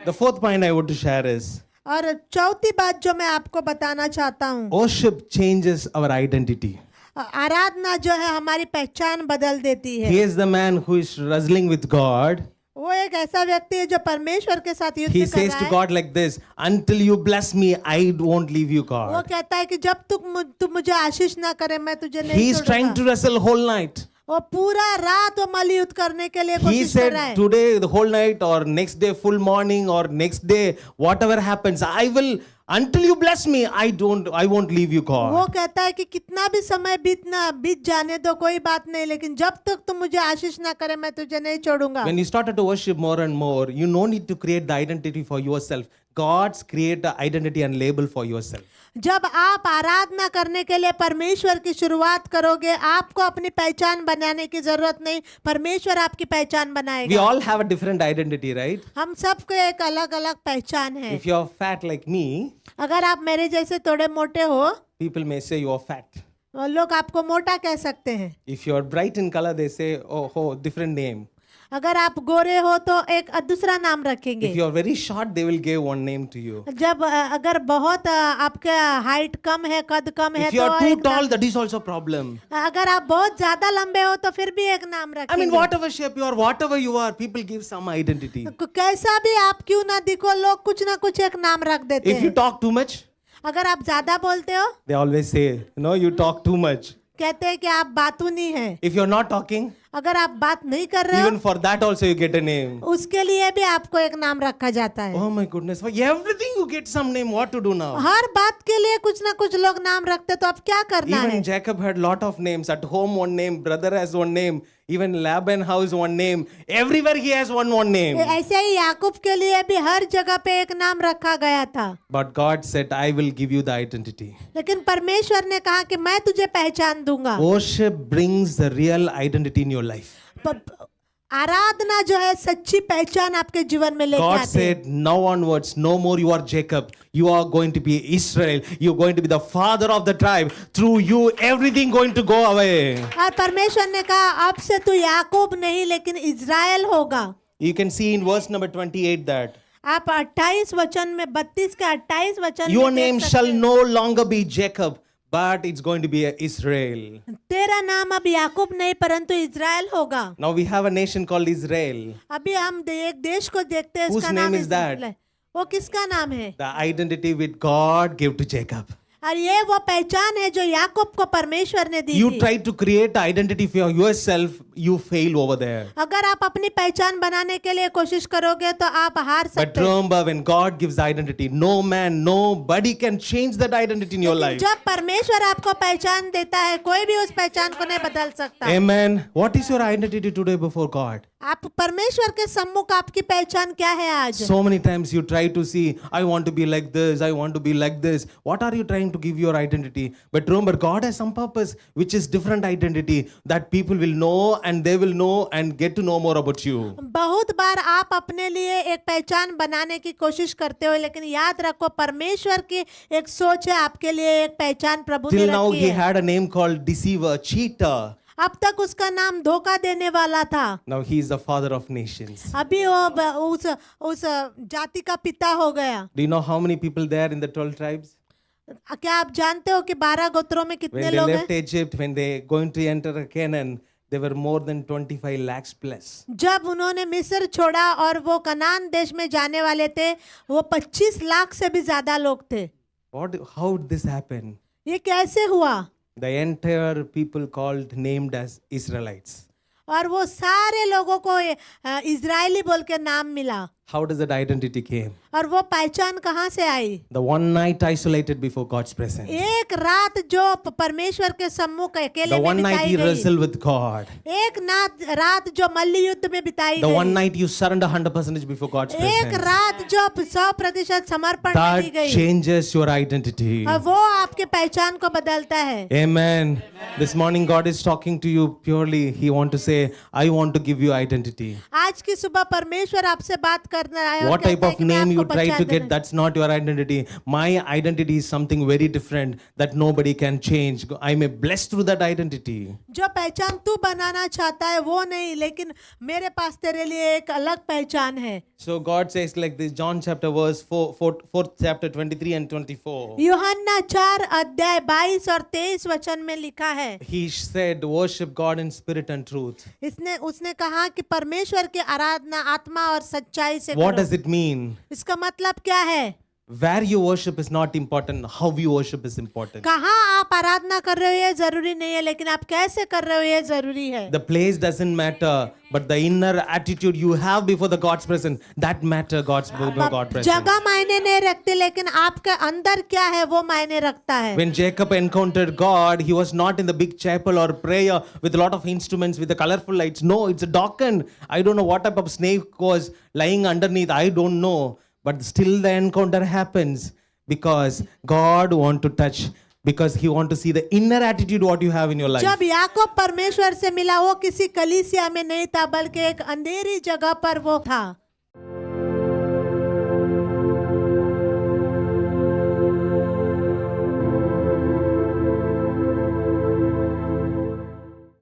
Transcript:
The fourth point I want to share is और चौथी बात जो मैं आपको बताना चाहता हूँ, worship changes our identity. आराधना जो है हमारी पहचान बदल देती है। He is the man who is wrestling with God. वो एक ऐसा व्यक्ति है जो परमेश्वर के साथ युद्ध He कर says रहा to है। God like this, until you bless me, I won't leave you, वो God. कहता है कि जब तू मुझे आशीष ना करे मैं तुझे He नहीं is trying छोड़ूंगा। to wrestle whole night. वो पूरा रात वो मल्लयुद्ध करने के लिए He कोशिश कर रहा said है। today, the whole night, or next day, full morning, or next day, whatever happens, I will, until you bless me, I won't leave you, वो God. कहता है कि कितना भी समय बीत जाने दो कोई बात नहीं, लेकिन जब तक तुम मुझे आशीष ना करे मैं तुझे नहीं छोड़ूंगा। When you started to worship more and more, you no need to create the identity for yourself. God's create the identity and label for yourself. जब आप आराधना करने के लिए परमेश्वर की शुरुआत करोगे, आपको अपनी पहचान बनाने की जरूरत नहीं, परमेश्वर आपकी पहचान We बनाएगा। all have a different identity, right? हम सबको एक अलग अलग पहचान है। If you're fat like me, अगर आप मेरे जैसे थोड़े मोटे हो, people may say you're fat. लोग आपको मोटा कह सकते हैं। If you're bright in color, they say, oh, different name. अगर आप गोरे हो तो एक दूसरा नाम रखेंगे। If you're very short, they will give one name to you. जब अगर बहुत आपका हाइट कम है, कद कम है If you तो are too एक नाम- tall, that is also a problem. अगर आप बहुत ज्यादा लंबे हो तो फिर भी एक नाम I mean, रखेंगे। whatever shape you are, whatever you are, people give some identity. कैसा भी आप क्यों ना दिखो, लोग कुछ ना कुछ एक नाम रख देते If you हैं। talk too much, अगर आप ज्यादा बोलते हो, they always say, no, you talk too much. कहते हैं कि आप बातूनी हैं। If you're not talking, अगर आप बात नहीं कर रहे हो, even for that also you get a name. उसके लिए भी आपको एक नाम रखा जाता है। Oh my goodness, for everything you get some name, what to do now? हर बात के लिए कुछ ना कुछ लोग नाम रखते, तो अब क्या करना है? Even Jacob had lot of names. At home one name, brother has one name, even Laban house one name. Everywhere he has one name. ऐसे ही याकूब के लिए भी हर जगह पे एक नाम रखा गया था, But God said, I will give you the identity. लेकिन परमेश्वर ने कहा कि मैं तुझे पहचान दूंगा। Worship brings the real identity in your life. आराधना जो है सच्ची पहचान आपके जीवन में लेके God आती है। said, now onwards, no more you are Jacob. You are going to be Israel. You are going to be the father of the tribe. Through you, everything going to go away. और परमेश्वर ने कहा अब से तू याकूब नहीं लेकिन Israel होगा। You can see in verse number 28 that आप 28 वचन में 32 का 28 वचन your में देख name सकते shall हैं। no longer be Jacob, but it's going to be Israel. तेरा नाम अब याकूब नहीं परंतु इज़राइल होगा। Now we have a nation called Israel. अभी हम एक देश को देखते हैं, Whose उसका name नाम is that? इज़राइल है। वो किसका नाम है? The identity which God gave to Jacob. और ये वो पहचान है जो याकूब को परमेश्वर ने दी You थी। try to create identity for yourself, you fail over there. अगर आप अपनी पहचान बनाने के लिए कोशिश करोगे तो आप हार But सकते हैं। remember, when God gives identity, no man, nobody can change that identity in your life. जब परमेश्वर आपको पहचान देता है, कोई भी उस पहचान को नहीं बदल सकता। Amen. What is your identity today before God? आप परमेश्वर के सम्मुख आपकी पहचान क्या है आज? So many times you try to see, I want to be like this, I want to be like this. What are you trying to give your identity? But remember, God has some purpose, which is different identity that people will know and they will know and get to know more about you. बहुत बार आप अपने लिए एक पहचान बनाने की कोशिश करते हो, लेकिन याद रखो परमेश्वर की एक सोच है आपके लिए, एक पहचान प्रभु ने Till now, रखी he है। had a name called deceiver, cheater. अब तक उसका नाम धोखा देने वाला था। Now he is the father of nations. अभी वो उस जाति का पिता हो गया। Do you know how many people there in the 12 tribes? क्या आप जानते हो कि 12 गोत्रों में कितने When they लोग left हैं? Egypt, when they going to enter Canaan, there were more than 25 lakhs plus. जब उन्होंने मिस्र छोड़ा और वो कनान देश में जाने वाले थे, वो 25 लाख से भी ज्यादा लोग थे। How did this happen? ये कैसे हुआ? The entire people called, named as Israelites. और वो सारे लोगों को इजरायली बोल के नाम मिला। How does that identity came? और वो पहचान कहाँ से आई? The one night isolated before God's presence. एक रात जो परमेश्वर के सम्मुख अकेले The में one night बिताई you गई, wrestle with God. एक रात जो मल्ल युद्ध में बिताई The one गई, night you surrender 100% before God's एक presence. रात जो 100% समर्पण में दी That गई, changes your identity. और वो आपके पहचान को बदलता है। Amen. This morning God is talking to you purely. He want to say, I want to give you identity. आज की सुबह परमेश्वर आपसे बात करना है और What type कहता है of कि मैं name आपको you try बचा to देना get, that's not your identity. My identity is something very different that nobody can change. I'm a blessed through that identity. जो पहचान तू बनाना चाहता है वो नहीं, लेकिन मेरे पास तेरे लिए एक अलग पहचान है। So God says like this, John chapter verse 4th chapter 23 and 24. यूहन्ना 4 अध्याय 22 और 23 वचन में लिखा है, He said, worship God in spirit and truth. उसने कहा कि परमेश्वर की आराधना आत्मा और सच्चाई से What करो। does it mean? इसका मतलब क्या है? Where you worship is not important. How you worship is important. कहाँ आप आराधना कर रहे हो ये जरूरी नहीं है, लेकिन आप कैसे कर रहे हो ये जरूरी है। The place doesn't matter, but the inner attitude you have before the God's presence, that matter God's presence. जगह मायने नहीं रखती, लेकिन आपके अंदर क्या है वो मायने रखता है। When Jacob encountered God, he was not in the big chapel or prayer with a lot of instruments with the colorful lights. No, it's darkened. I don't know what type of snake was lying underneath. I don't know. But still the encounter happens because God want to touch, because he want to see the inner attitude what you have in your life. जब याकूब परमेश्वर से मिला, वो किसी कलीसिया में नहीं था, बल्कि एक अंधेरी जगह पर वो था।